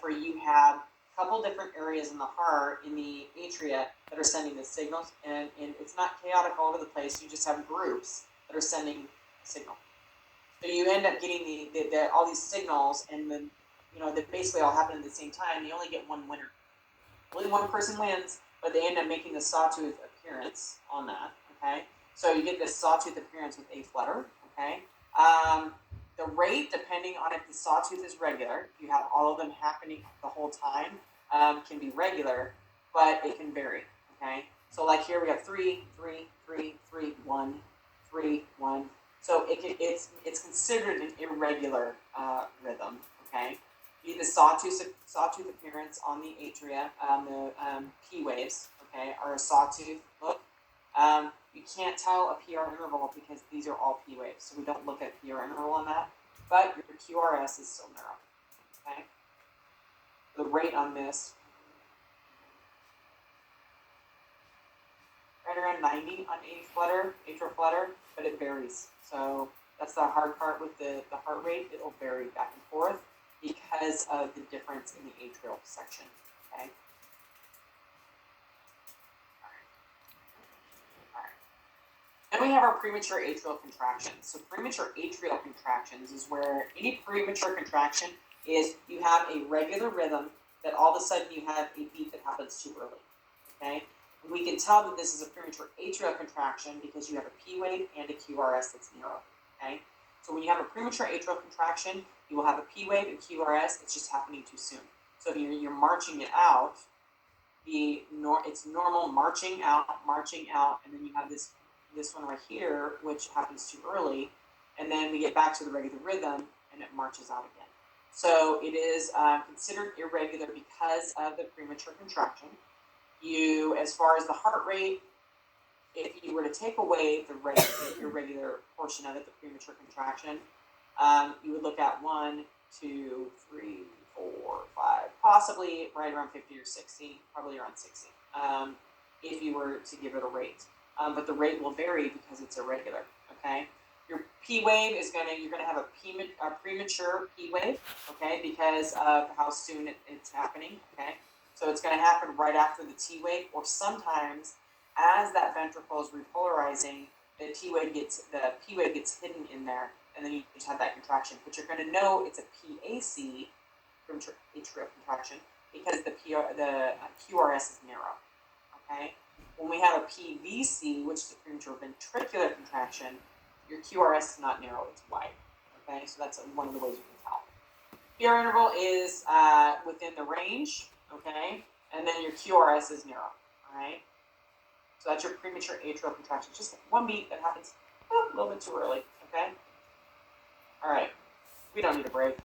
where you have a couple different areas in the heart, in the atria, that are sending the signals, and it's not chaotic all over the place. You just have groups that are sending a signal. So you end up getting all these signals, and then they basically all happen at the same time. You only get one winner. Only one person wins, but they end up making the sawtooth appearance on that. Okay, so you get this sawtooth appearance with a flutter. Okay, the rate, depending on if the sawtooth is regular, if you have all of them happening the whole time, can be regular, but it can vary. Okay, so like here we have 3, 3, 3, 3, 1, 3, 1. So it's considered an irregular rhythm. Okay. The sawtooth appearance on the atria, the P waves, okay, are a sawtooth look. You can't tell a PR interval because these are all P waves, so we don't look at PR interval on that. But your QRS is still narrow. Okay. The rate on this, right around 90 on atrial flutter, but it varies. So that's the hard part with the heart rate. It'll vary back and forth because of the difference in the atrial section. Okay. All right. Then we have our premature atrial contractions. So premature atrial contractions is where any premature contraction is you have a regular rhythm that all of a sudden you have a beat that happens too early. Okay. And we can tell that this is a premature atrial contraction because you have a P wave and a QRS that's narrow. Okay. So when you have a premature atrial contraction, you will have a P wave and QRS. It's just happening too soon. So if you're marching it out, it's normal marching out, and then you have this one right here, which happens too early, and then we get back to the regular rhythm, and it marches out again. So it is considered irregular because of the premature contraction. As far as the heart rate, if you were to take away the rate, the irregular portion of it, the premature contraction, you would look at 1, 2, 3, 4, 5, possibly right around 50 or 60, probably around 60, if you were to give it a rate. But the rate will vary because it's irregular. Okay, your P wave is you're gonna have a premature P wave. Okay, because of how soon it's happening. Okay, so it's gonna happen right after the T wave, or sometimes as that ventricle is repolarizing, the P wave gets hidden in there, and then you just have that contraction. But you're going to know it's a PAC, premature atrial contraction, because the QRS is narrow. Okay. When we have a PVC, which is a premature ventricular contraction, your QRS is not narrow; it's wide. Okay, so that's one of the ways you can tell. PR interval is within the range. Okay, and then your QRS is narrow. All right. So that's your premature atrial contraction. Just one beat that happens a little bit too early, okay? All right, we don't need a break.